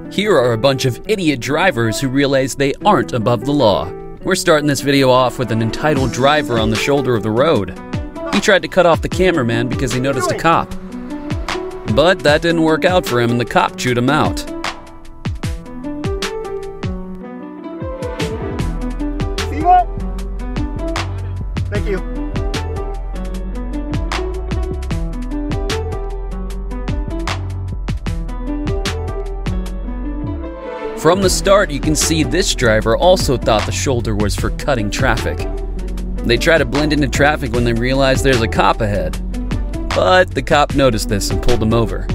Here are a bunch of idiot drivers who realize they aren't above the law. We're starting this video off with an entitled driver on the shoulder of the road. He tried to cut off the cameraman because he noticed a cop. But that didn't work out for him and the cop chewed him out. See what? Thank you. From the start, you can see this driver also thought the shoulder was for cutting traffic. They try to blend into traffic when they realize there's a cop ahead. But the cop noticed this and pulled him over.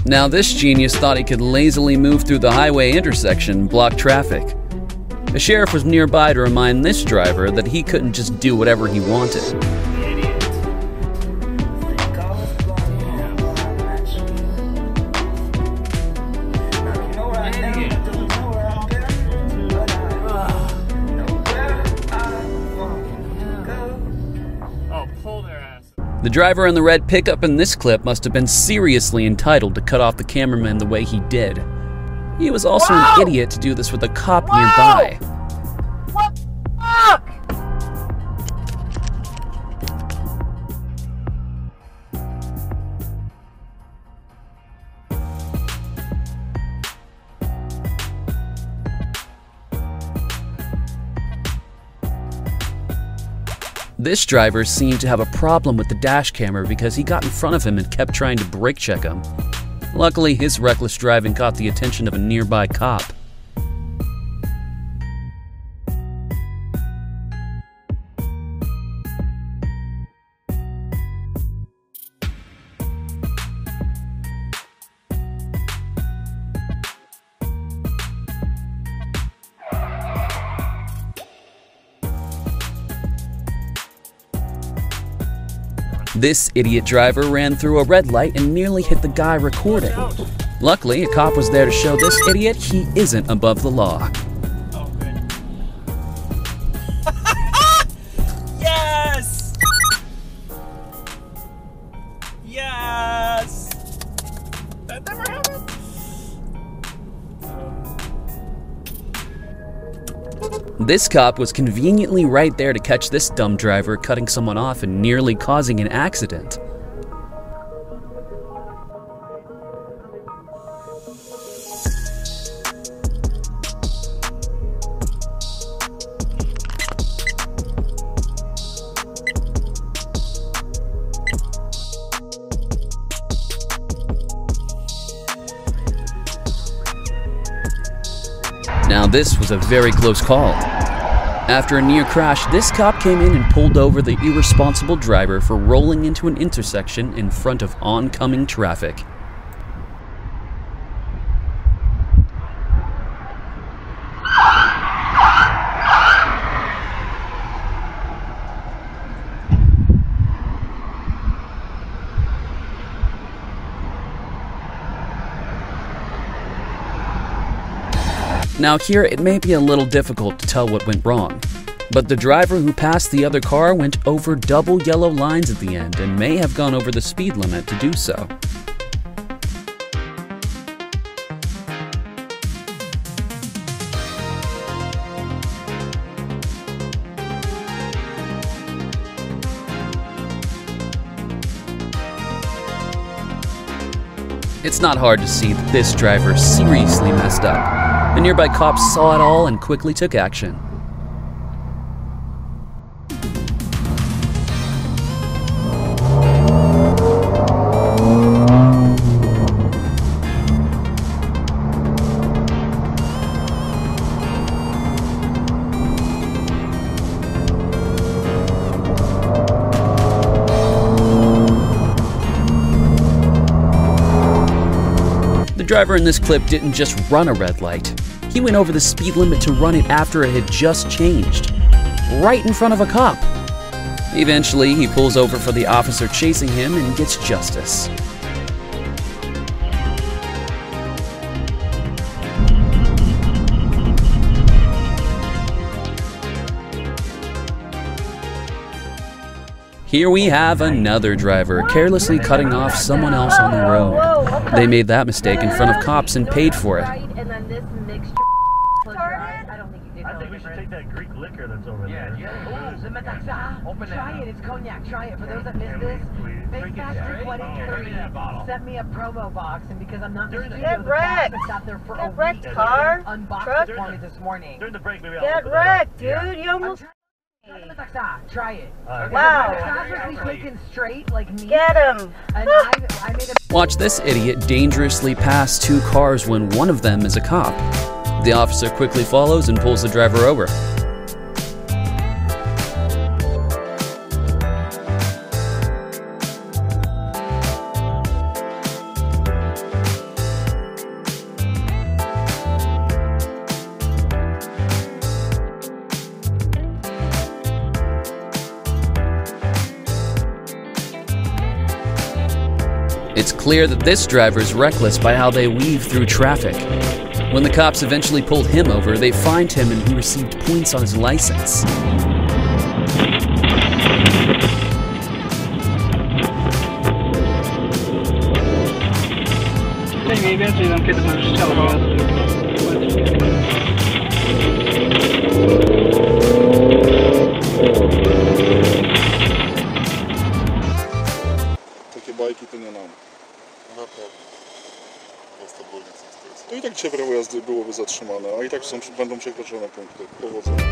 Now this genius thought he could lazily move through the highway intersection and block traffic. The sheriff was nearby to remind this driver that he couldn't just do whatever he wanted. The driver in the red pickup in this clip must have been seriously entitled to cut off the cameraman the way he did. He was also an idiot to do this with a cop nearby. What the fuck? This driver seemed to have a problem with the dash camera because he got in front of him and kept trying to brake check him. Luckily, his reckless driving caught the attention of a nearby cop. This idiot driver ran through a red light and nearly hit the guy recording. Luckily, a cop was there to show this idiot he isn't above the law. Yes! Yes! That never happened. This cop was conveniently right there to catch this dumb driver cutting someone off and nearly causing an accident. Now this was a very close call. After a near crash, this cop came in and pulled over the irresponsible driver for rolling into an intersection in front of oncoming traffic. Now here, it may be a little difficult to tell what went wrong, but the driver who passed the other car went over double yellow lines at the end and may have gone over the speed limit to do so. It's not hard to see that this driver seriously messed up. The nearby cops saw it all and quickly took action. The driver in this clip didn't just run a red light. He went over the speed limit to run it after it had just changed, right in front of a cop. Eventually, he pulls over for the officer chasing him and gets justice. Here we have another driver carelessly cutting off someone else on the road. They made that mistake in front of cops and paid for it. I think we should take that Greek liquor that's over there. Try it, it's cognac, try it. For those that missed this, Big Factor 23 sent me a promo box, and because I'm not in the studio, the box has sat there for a week. car, Unboxed it for me this morning. During the break, maybe Get wrecked, dude. You almost Try it. Wow. It's supposed to be taken straight, like me. get him. And I made a Watch this idiot dangerously pass two cars when one of them is a cop. The officer quickly follows and pulls the driver over. It's clear that this driver is reckless by how they weave through traffic. When the cops eventually pulled him over, they fined him and he received points on his license. Takie bajki to nie nam. No tak. To i tak dzisiaj prawo jazdy byłoby zatrzymane, a i tak będą przekroczone punkty. Powodzenia.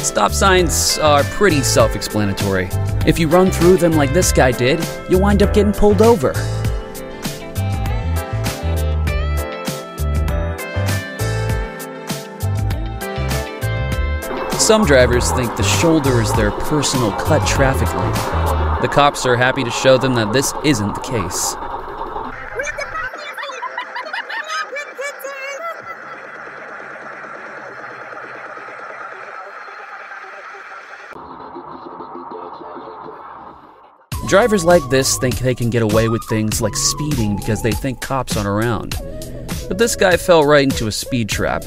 Stop signs are pretty self-explanatory. If you run through them like this guy did, you'll wind up getting pulled over. Some drivers think the shoulder is their personal cut traffic lane. The cops are happy to show them that this isn't the case. Drivers like this think they can get away with things like speeding because they think cops aren't around. But this guy fell right into a speed trap.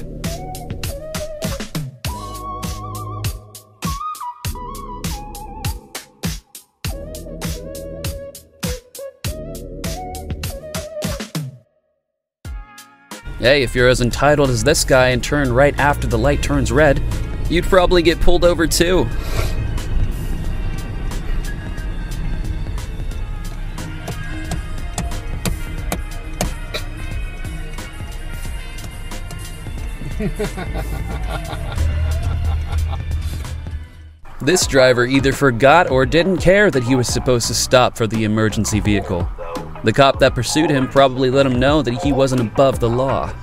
Hey, if you're as entitled as this guy and turn right after the light turns red, you'd probably get pulled over too. This driver either forgot or didn't care that he was supposed to stop for the emergency vehicle. The cop that pursued him probably let him know that he wasn't above the law.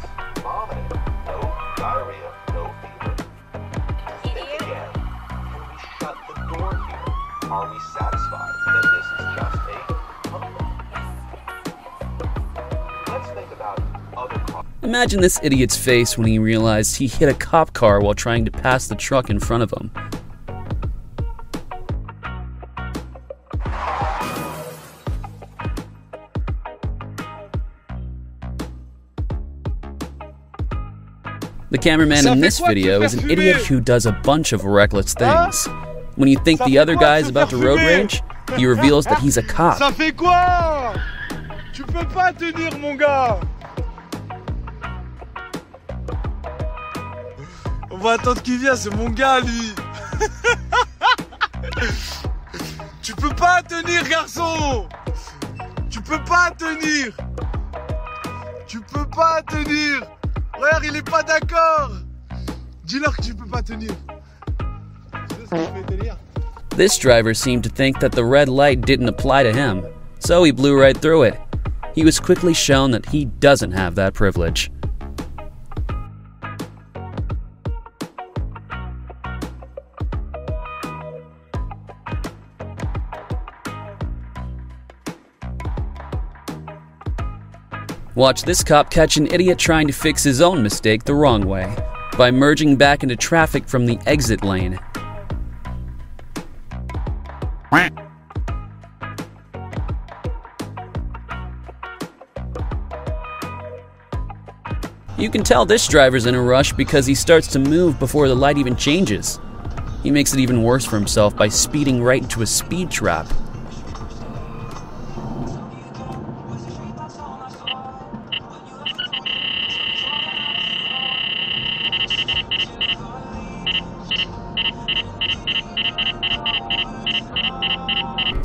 Imagine this idiot's face when he realized he hit a cop car while trying to pass the truck in front of him. The cameraman in this video is an idiot who does a bunch of reckless things. When you think the other guy is about to road rage, he reveals that he's a cop. Ça fait quoi? Tu peux pas tenir, mon gars. On va attendre qu'il vienne, c'est mon gars, lui. Tu peux pas tenir, garçon. Tu peux pas tenir. Tu peux pas tenir. Regarde, il est pas d'accord. Dis-leur que tu peux pas tenir. Tu sais ce que je vais te dire? This driver seemed to think that the red light didn't apply to him, so he blew right through it. He was quickly shown that he doesn't have that privilege. Watch this cop catch an idiot trying to fix his own mistake the wrong way, by merging back into traffic from the exit lane. You can tell this driver's in a rush because he starts to move before the light even changes. He makes it even worse for himself by speeding right into a speed trap.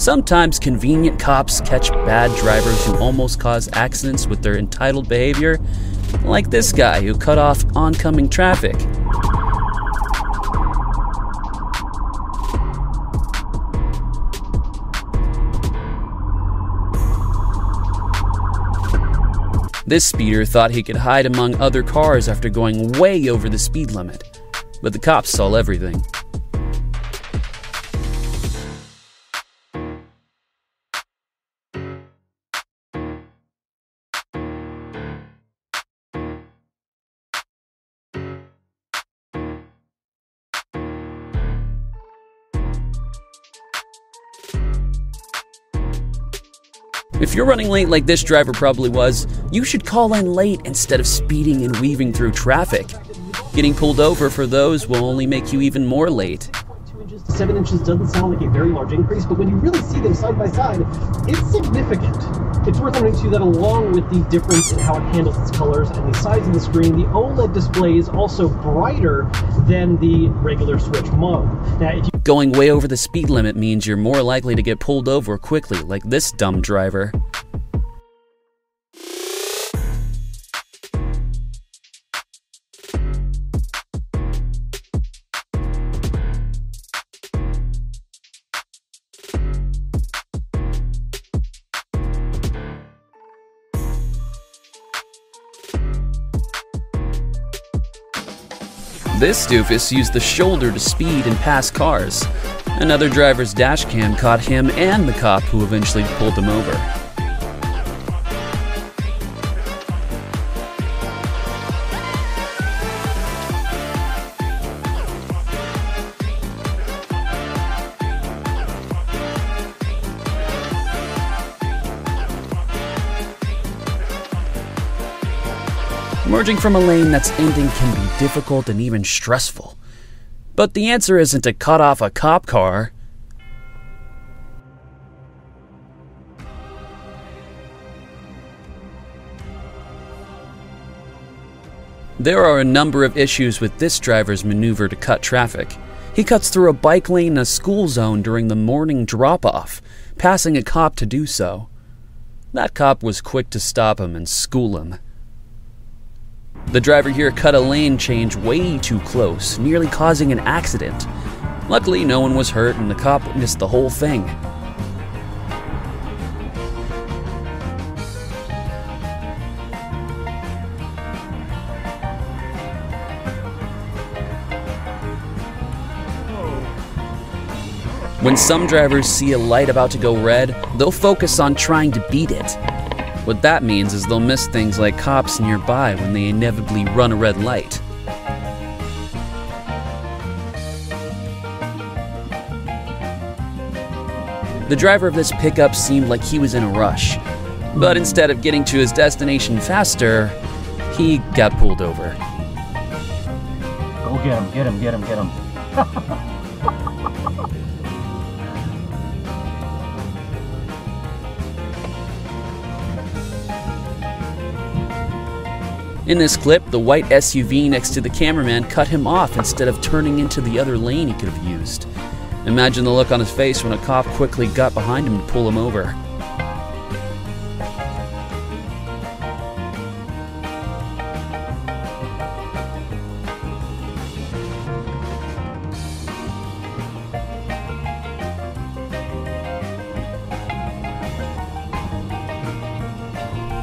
Sometimes convenient cops catch bad drivers who almost cause accidents with their entitled behavior, like this guy who cut off oncoming traffic. This speeder thought he could hide among other cars after going way over the speed limit, but the cops saw everything. If you're running late like this driver probably was, you should call in late instead of speeding and weaving through traffic. Getting pulled over for those will only make you even more late. 2 inches to 7 inches doesn't sound like a very large increase, but when you really see them side by side, it's significant. It's worth noting too that along with the difference in how it handles its colors and the size of the screen, the OLED display is also brighter than the regular Switch model. Now, if you Going way over the speed limit means you're more likely to get pulled over quickly, like this dumb driver. This doofus used the shoulder to speed and pass cars. Another driver's dashcam caught him and the cop who eventually pulled him over. Merging from a lane that's ending can be difficult and even stressful. But the answer isn't to cut off a cop car. There are a number of issues with this driver's maneuver to cut traffic. He cuts through a bike lane in a school zone during the morning drop-off, passing a cop to do so. That cop was quick to stop him and school him. The driver here cut a lane change way too close, nearly causing an accident. Luckily, no one was hurt and the cop witnessed the whole thing. When some drivers see a light about to go red, they'll focus on trying to beat it. What that means is they'll miss things like cops nearby when they inevitably run a red light. The driver of this pickup seemed like he was in a rush, but instead of getting to his destination faster, he got pulled over. Go get him, get him, get him, get him. In this clip, the white SUV next to the cameraman cut him off instead of turning into the other lane he could have used. Imagine the look on his face when a cop quickly got behind him to pull him over.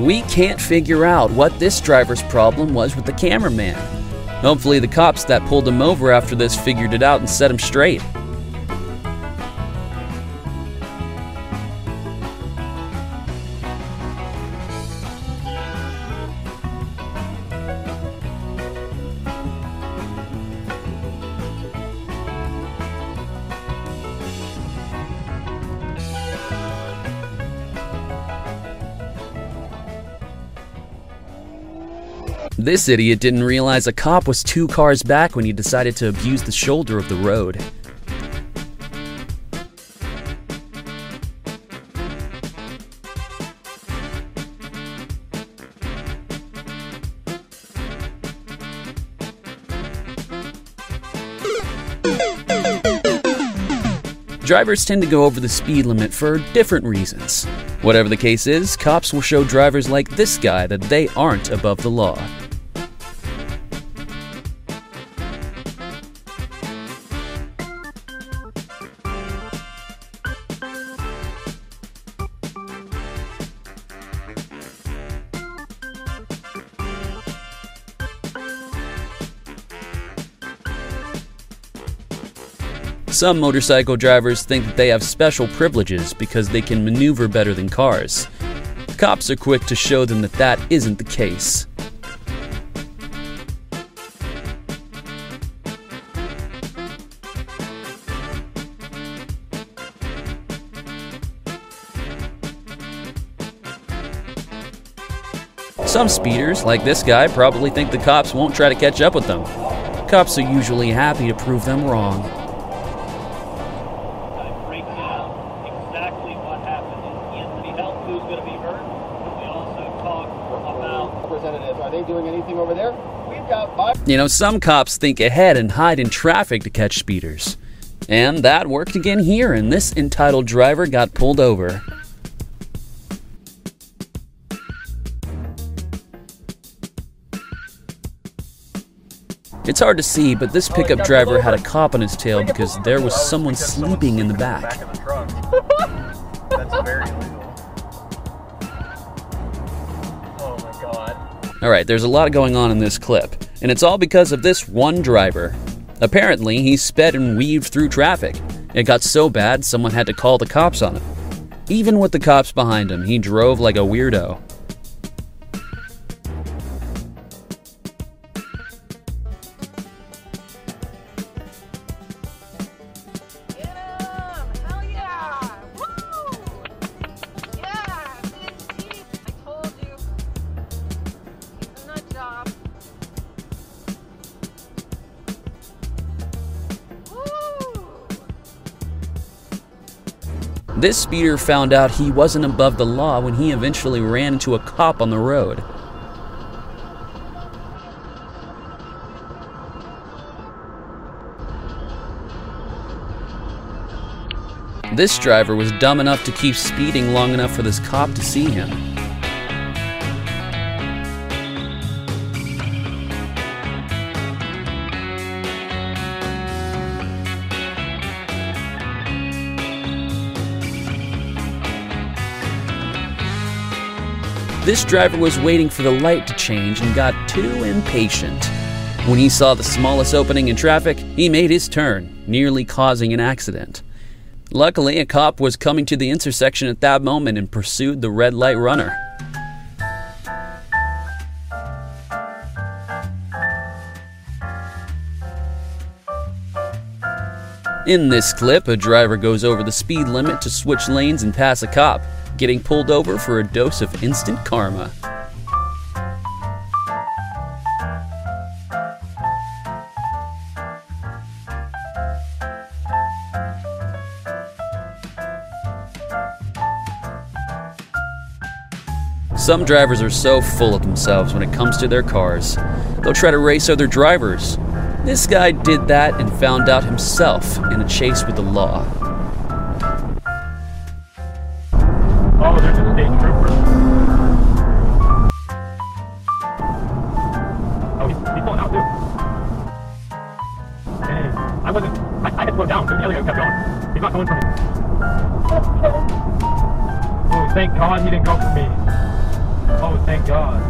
We can't figure out what this driver's problem was with the cameraman. Hopefully the cops that pulled him over after this figured it out and set him straight. This idiot didn't realize a cop was 2 cars back when he decided to abuse the shoulder of the road. Drivers tend to go over the speed limit for different reasons. Whatever the case is, cops will show drivers like this guy that they aren't above the law. Some motorcycle drivers think that they have special privileges because they can maneuver better than cars. Cops are quick to show them that that isn't the case. Some speeders, like this guy, probably think the cops won't try to catch up with them. Cops are usually happy to prove them wrong. Are they doing anything over there? We've got You know, some cops think ahead and hide in traffic to catch speeders. And that worked again here, and this entitled driver got pulled over. It's hard to see, but this pickup driver had a cop on his tail because there was someone sleeping in the back. That's very legal. Oh my god. Alright, there's a lot going on in this clip, and it's all because of this one driver. Apparently, he sped and weaved through traffic. It got so bad, someone had to call the cops on him. Even with the cops behind him, he drove like a weirdo. This speeder found out he wasn't above the law when he eventually ran into a cop on the road. This driver was dumb enough to keep speeding long enough for this cop to see him. This driver was waiting for the light to change and got too impatient. When he saw the smallest opening in traffic, he made his turn, nearly causing an accident. Luckily, a cop was coming to the intersection at that moment and pursued the red light runner. In this clip, a driver goes over the speed limit to switch lanes and pass a cop, getting pulled over for a dose of instant karma. Some drivers are so full of themselves when it comes to their cars. They'll try to race other drivers. This guy did that and found out himself in a chase with the law. Oh, there's a state trooper. Oh, he's pulling out too. Dang. I had to slow down. The alien kept going. He's not going for me. Oh, thank God he didn't go for me. Oh, thank God.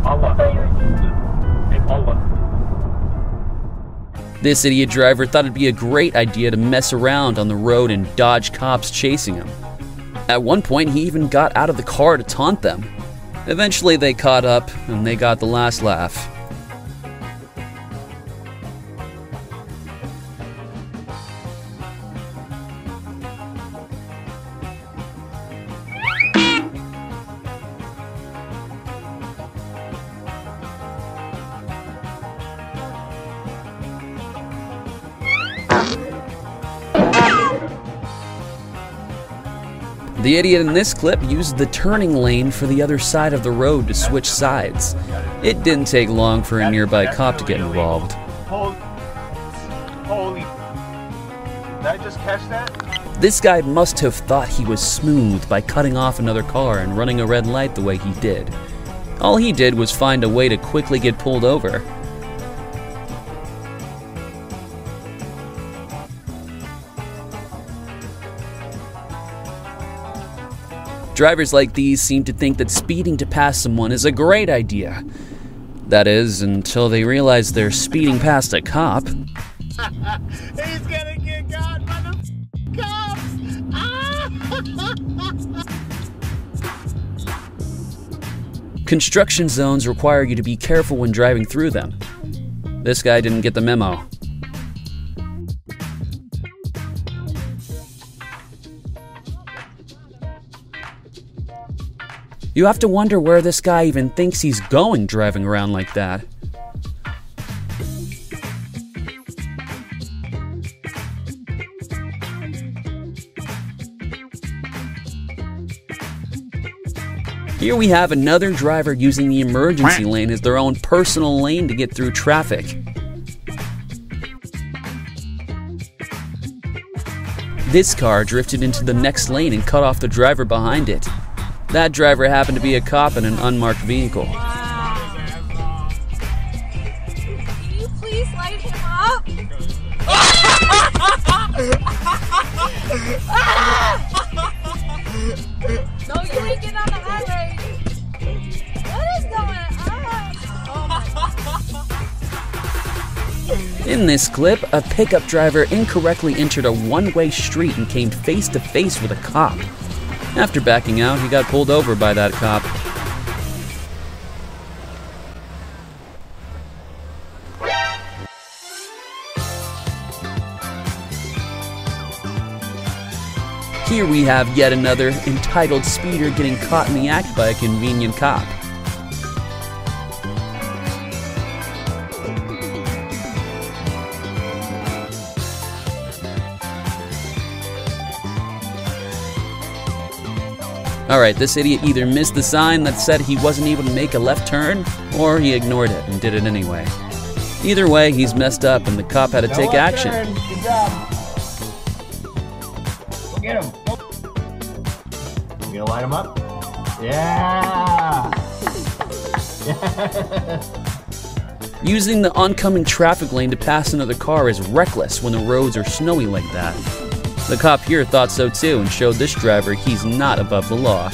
Allah. It's Allah. This idiot driver thought it'd be a great idea to mess around on the road and dodge cops chasing him. At one point, he even got out of the car to taunt them. Eventually, they caught up, and they got the last laugh. The idiot in this clip used the turning lane for the other side of the road to switch sides. It didn't take long for a nearby cop to get involved. just catch that? This guy must have thought he was smooth by cutting off another car and running a red light the way he did. All he did was find a way to quickly get pulled over. Drivers like these seem to think that speeding to pass someone is a great idea. That is, until they realize they're speeding past a cop. He's gonna get caught by the cops! Construction zones require you to be careful when driving through them. This guy didn't get the memo. You have to wonder where this guy even thinks he's going driving around like that. Here we have another driver using the emergency lane as their own personal lane to get through traffic. This car drifted into the next lane and cut off the driver behind it. That driver happened to be a cop in an unmarked vehicle. Can you please light him up? No, you ain't getting on the highway. What is going on? Oh my God. In this clip, a pickup driver incorrectly entered a one-way street and came face to face with a cop. After backing out, he got pulled over by that cop. Here we have yet another entitled speeder getting caught in the act by a convenient cop. Alright, this idiot either missed the sign that said he wasn't able to make a left turn, or he ignored it and did it anyway. Either way, he's messed up and the cop had to take action. Good job. Go get him. You gonna light him up? Yeah! Using the oncoming traffic lane to pass another car is reckless when the roads are snowy like that. The cop here thought so too and showed this driver he's not above the law.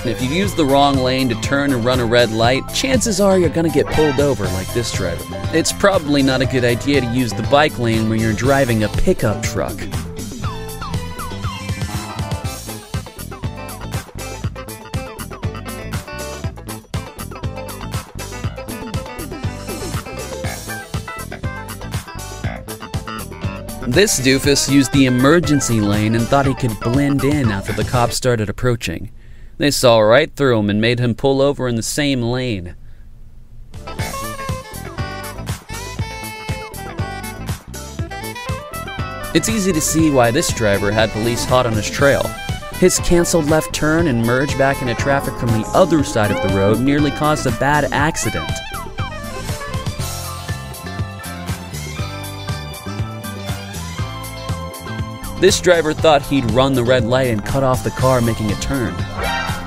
If you use the wrong lane to turn and run a red light, chances are you're gonna get pulled over like this driver. It's probably not a good idea to use the bike lane when you're driving a pickup truck. This doofus used the emergency lane and thought he could blend in after the cops started approaching. They saw right through him and made him pull over in the same lane. It's easy to see why this driver had police hot on his trail. His canceled left turn and merge back into traffic from the other side of the road nearly caused a bad accident. This driver thought he'd run the red light and cut off the car making a turn.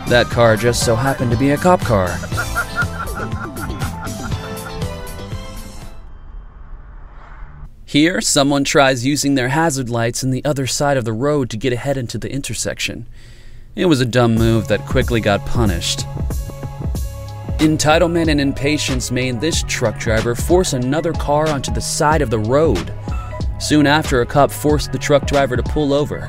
That car just so happened to be a cop car. Here, someone tries using their hazard lights on the other side of the road to get ahead into the intersection. It was a dumb move that quickly got punished. Entitlement and impatience made this truck driver force another car onto the side of the road. Soon after, a cop forced the truck driver to pull over.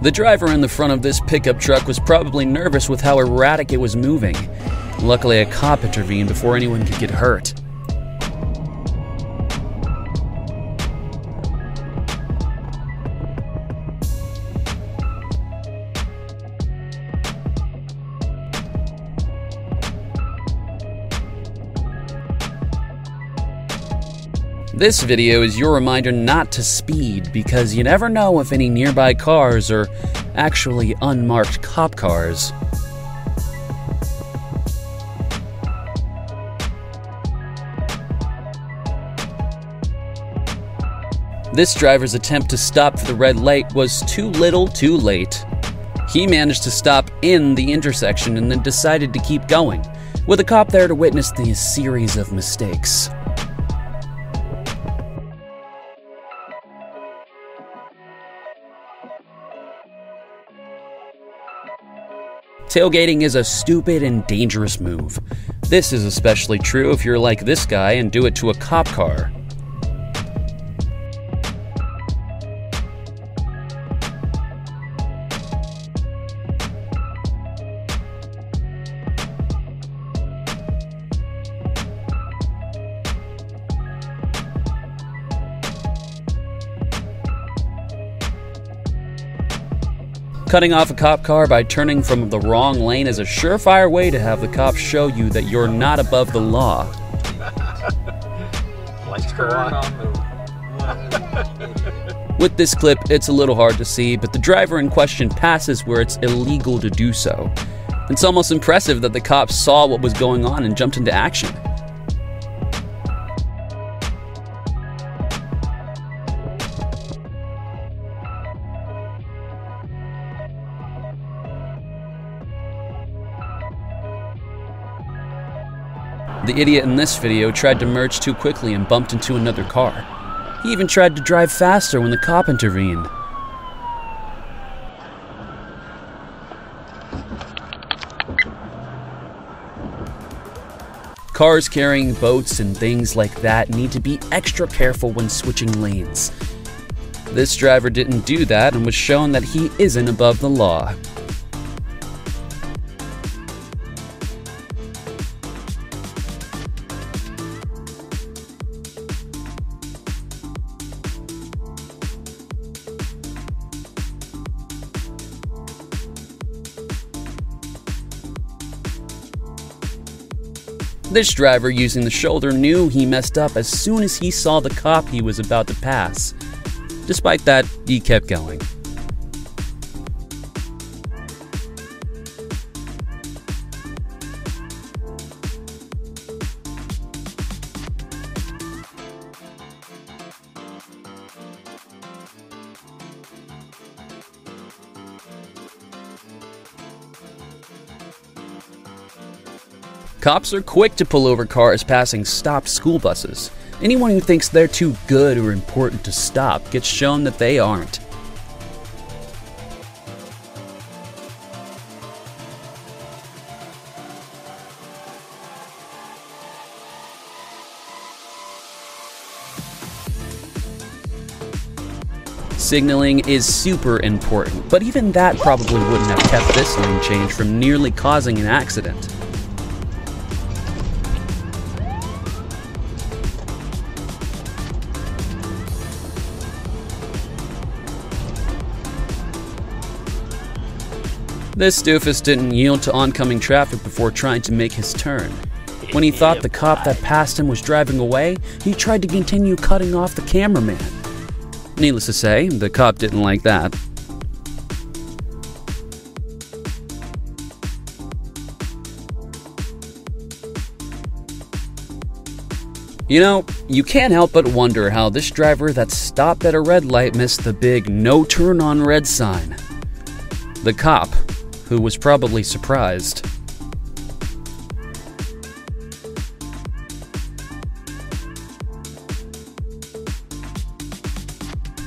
The driver in the front of this pickup truck was probably nervous with how erratic it was moving. Luckily, a cop intervened before anyone could get hurt. This video is your reminder not to speed because you never know if any nearby cars are actually unmarked cop cars. This driver's attempt to stop for the red light was too little too late. He managed to stop in the intersection and then decided to keep going, with a cop there to witness the series of mistakes. Tailgating is a stupid and dangerous move. This is especially true if you're like this guy and do it to a cop car. Cutting off a cop car by turning from the wrong lane is a surefire way to have the cops show you that you're not above the law. With this clip, it's a little hard to see, but the driver in question passes where it's illegal to do so. It's almost impressive that the cops saw what was going on and jumped into action. The idiot in this video tried to merge too quickly and bumped into another car. He even tried to drive faster when the cop intervened. Cars carrying boats and things like that need to be extra careful when switching lanes. This driver didn't do that and was shown that he isn't above the law. This driver using the shoulder knew he messed up as soon as he saw the cop he was about to pass. Despite that, he kept going. Cops are quick to pull over cars passing stopped school buses. Anyone who thinks they're too good or important to stop gets shown that they aren't. Signaling is super important, but even that probably wouldn't have kept this lane change from nearly causing an accident. This doofus didn't yield to oncoming traffic before trying to make his turn. When he thought the cop that passed him was driving away, he tried to continue cutting off the cameraman. Needless to say, the cop didn't like that. You know, you can't help but wonder how this driver that stopped at a red light missed the big "no turn on red" sign. The cop, who was probably surprised.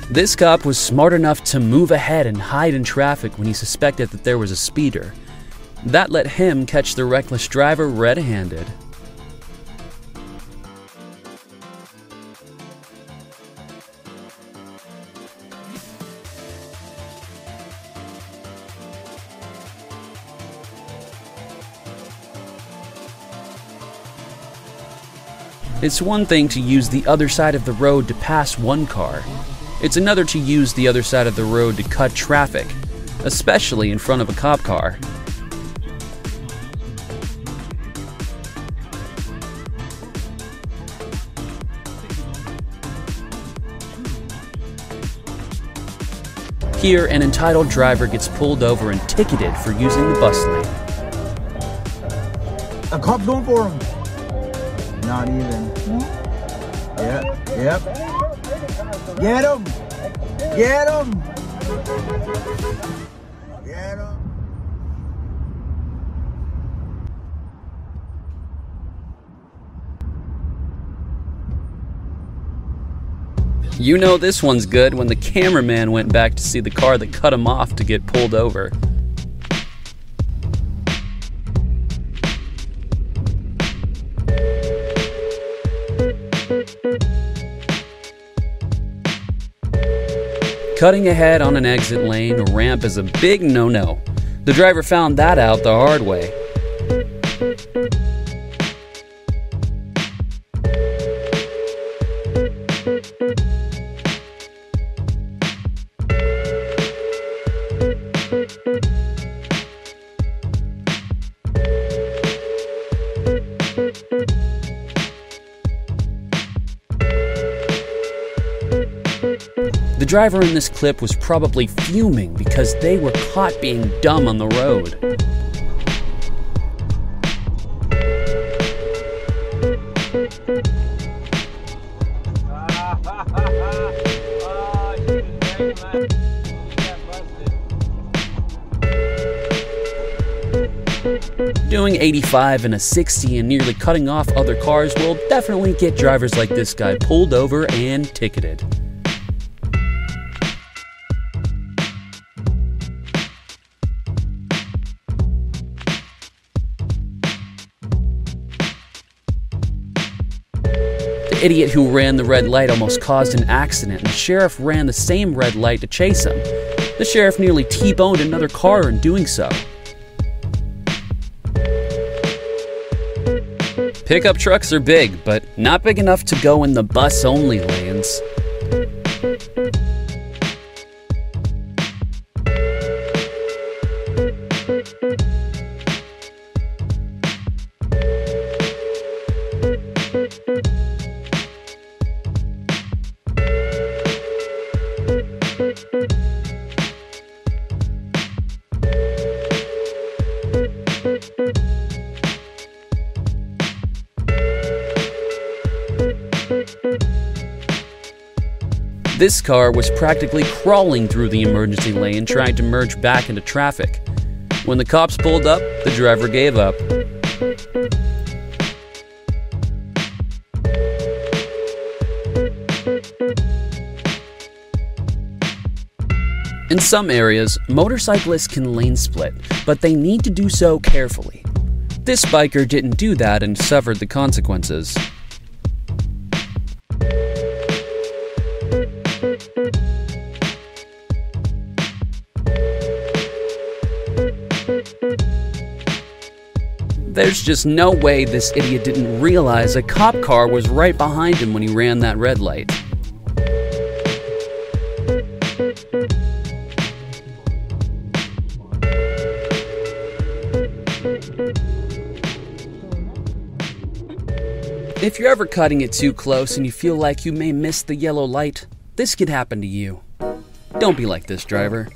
This cop was smart enough to move ahead and hide in traffic when he suspected that there was a speeder. That let him catch the reckless driver red-handed. It's one thing to use the other side of the road to pass one car. It's another to use the other side of the road to cut traffic, especially in front of a cop car. Here, an entitled driver gets pulled over and ticketed for using the bus lane. A cop going for him. Not even. Yep. Get him! Get him! Get him! You know this one's good when the cameraman went back to see the car that cut him off to get pulled over. Cutting ahead on an exit lane or ramp is a big no-no. The driver found that out the hard way. The driver in this clip was probably fuming because they were caught being dumb on the road. Doing 85 and a 60 and nearly cutting off other cars will definitely get drivers like this guy pulled over and ticketed. The idiot who ran the red light almost caused an accident, and the sheriff ran the same red light to chase him. The sheriff nearly T-boned another car in doing so. Pickup trucks are big, but not big enough to go in the bus-only lanes. This car was practically crawling through the emergency lane trying to merge back into traffic. When the cops pulled up, the driver gave up. In some areas, motorcyclists can lane split, but they need to do so carefully. This biker didn't do that and suffered the consequences. There's just no way this idiot didn't realize a cop car was right behind him when he ran that red light. If you're ever cutting it too close and you feel like you may miss the yellow light, this could happen to you. Don't be like this driver.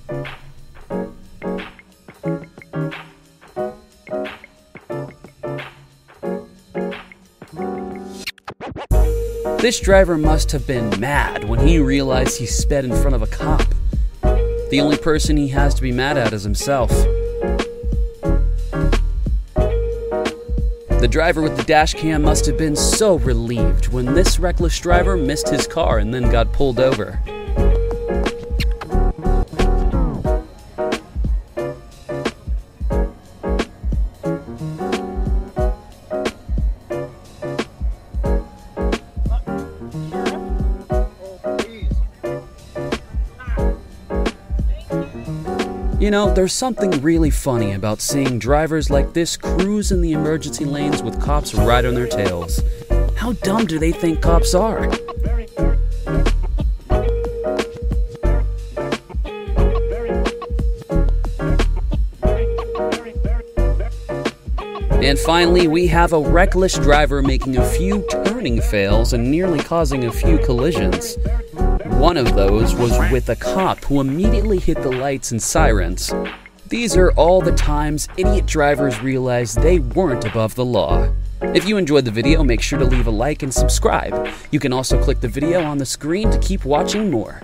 This driver must have been mad when he realized he sped in front of a cop. The only person he has to be mad at is himself. The driver with the dash cam must have been so relieved when this reckless driver missed his car and then got pulled over. You know, there's something really funny about seeing drivers like this cruise in the emergency lanes with cops right on their tails. How dumb do they think cops are? And finally, we have a reckless driver making a few turning fails and nearly causing a few collisions. One of those was with a cop who immediately hit the lights and sirens. These are all the times idiot drivers realized they weren't above the law. If you enjoyed the video, make sure to leave a like and subscribe. You can also click the video on the screen to keep watching more.